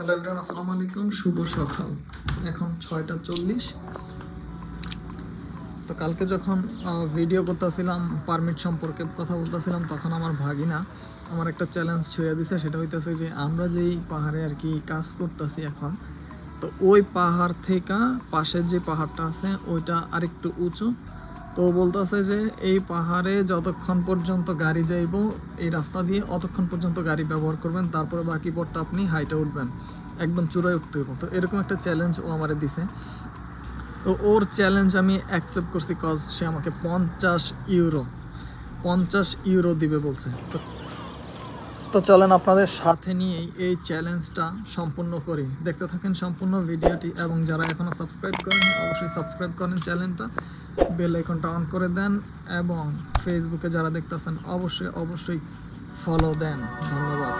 Hello everyone, আসসালামু আলাইকুম। শুভ সকাল। এখন 6টা 40। তো কালকে যখন ভিডিও করতেছিলাম, পারমিট সম্পর্কে কথা বলতেছিলাম, তখন আমার ভাগিনা আমার একটা চ্যালেঞ্জ ছুঁয়ে দিছে। সেটা হইতেছে যে আমরা যেই পাহাড়ে আর কি কাজ করতেছি এখন, তো ওই পাহাড় থেকে পাশের যে পাহাড়টা আছে ওইটা আরেকটু উঁচু। তো বলতেছে যে এই পাহাড়ে যতক্ষণ পর্যন্ত গাড়ি যাইব এই রাস্তা দিয়ে অতক্ষণ পর্যন্ত গাড়ি ব্যবহার করবেন, তারপরে বাকি পথটা আপনি হাইটে উঠবেন, একদম চূড়ায় উঠতে হবে। তো এরকম একটা চ্যালেঞ্জ ও আমারে দিছে। তো ওর চ্যালেঞ্জ আমি অ্যাকসেপ্ট করছি, কজ সে আমাকে 50 ইউরো দিবে বলছে। তো চলেন আপনাদের সাথে নিয়ে এই চ্যালেঞ্জটা সম্পূর্ণ করি। দেখতে থাকেন সম্পূর্ণ ভিডিওটি, এবং যারা এখনও সাবস্ক্রাইব করেন অবশ্যই সাবস্ক্রাইব করেন চ্যানেলটা, বেল আইকনটা অন করে দেন, এবং ফেসবুকে যারা দেখতেছেন অবশ্যই ফলো দেন। ধন্যবাদ।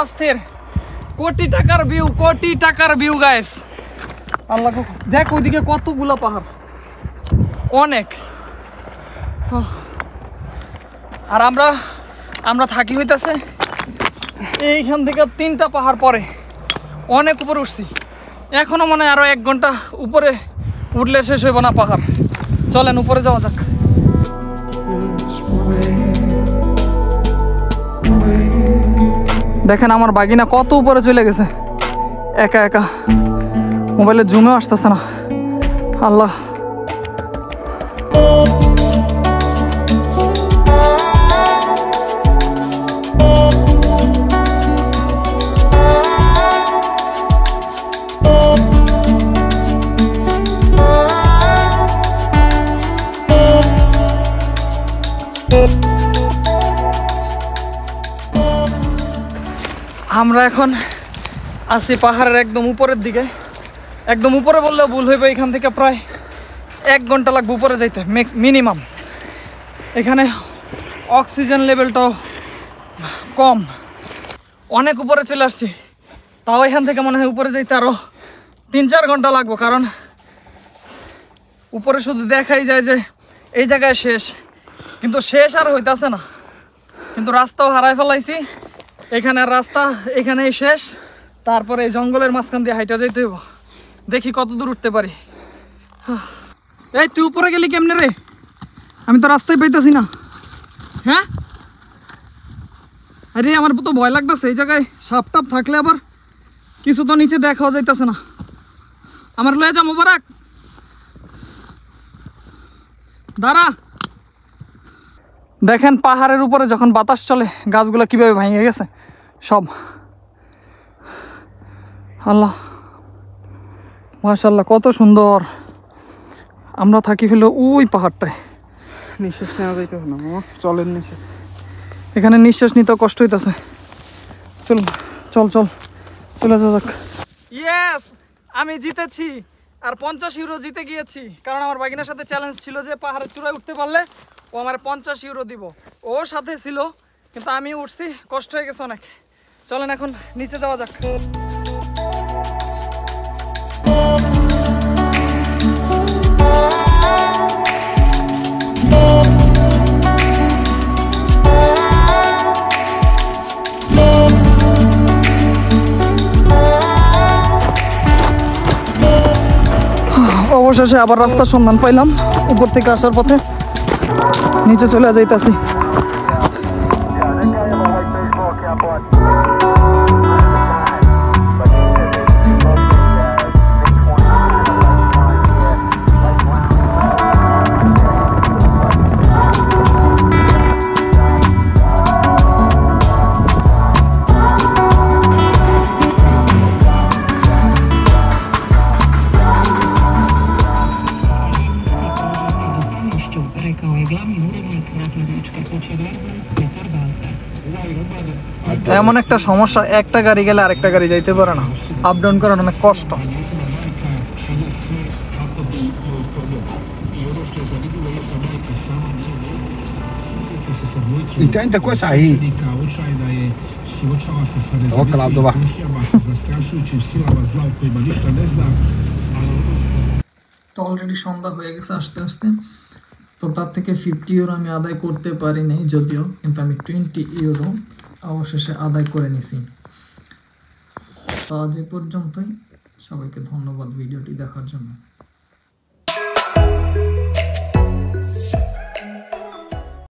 অস্থির কোটি টাকার ভিউ গাইস। আল্লাহ দেখ ওইদিকে কতগুলো পাহাড়, অনেক। আর আমরা থাকি হইতাছে এইখান থেকে 3টা পাহাড় পরে, অনেক উপরে উঠছি। এখনো মনে হয় আরো 1 ঘন্টা উপরে উঠলে শেষ হইব না পাহাড়। চলেন উপরে যাওয়া যাক। দেখেন আমার বাগিনা কত উপরে চলে গেছে একা একা, মোবাইলে জুমেও আসতেছে না। আল্লাহ, আমরা এখন আছি পাহাড়ের একদম উপরের দিকে। একদম উপরে বললেও ভুল হইবে, এখান থেকে প্রায় 1 ঘন্টা লাগবে উপরে যাইতে মিনিমাম। এখানে অক্সিজেন লেভেলটাও কম, অনেক উপরে চলে আসছি। তাও এখান থেকে মনে হয় উপরে যাইতে আরও 3-4 ঘন্টা লাগবে, কারণ উপরে শুধু দেখাই যায় যে এই জায়গায় শেষ, কিন্তু শেষ আর হইতাছে না। কিন্তু রাস্তাও হারাই ফেলাইছি। এখানে রাস্তা এখানেই শেষ, তারপরে এই জঙ্গলের মাঝখান দিয়ে হাইটা যাইতে হইব। দেখি কত দূর উঠতে পারি। এই তুই উপরে গেলি কেমনে রে? আমি তো রাস্তায় পাইতেছি না। হ্যাঁ, আরে আমার তো ভয় লাগতেছে। এই জায়গায় সাপ টাপ থাকলে আবার কিছু তো নিচে দেখাও যাইতেছে না। আমার লয়ে যা মোবারক, দাঁড়া। দেখেন পাহাড়ের উপরে যখন বাতাস চলে গাছগুলো কিভাবে ভেঙে গেছে সব। আল্লাহ, মাশাআল্লাহ, কত সুন্দর। আমরা থাকি হলো ওই পাহাড়টায়। নিঃশ্বাস নেওয়া যাইতেছে না মামা, চলেন নিচে। এখানে নিঃশ্বাস নিতে কষ্ট হইতেছে। চল চলে যাওয়া যাক। ইয়েস, আমি জিতেছি। আর 50 ইউরো জিতে গিয়েছি, কারণ আমার বাগিনার সাথে চ্যালেঞ্জ ছিল যে পাহাড়ের চূড়ায় উঠতে পারলে ও আমার 50 ইউরো দিব। ও সাথে ছিল, কিন্তু আমি উঠছি, কষ্ট হয়ে গেছে অনেক। চলেন এখন নিচে যাওয়া যাক। অবশেষে আবার রাস্তার সন্ধান পাইলাম। উপর থেকে আসার পথে নিচে চলে যাইতাছি। এমন একটা সমস্যা, একটা গাড়ি গেলে আরেকটা গাড়ি যাইতে পারে না, আপ ডাউন করার অনেক কষ্ট। Intende coisa aí. Ó, Claudio, va. তো অলরেডি সন্ধ্যা হয়ে গেছে আস্তে আস্তে, তো তার থেকে 50 ইউরো আমি আদায় করতে পারি নাই যদিও, কিন্তু আমি 20 ইউরো অবশেষে আদায় করে নিছি। তো আজ এ পর্যন্তই, সবাইকে ধন্যবাদ ভিডিওটি দেখার জন্য।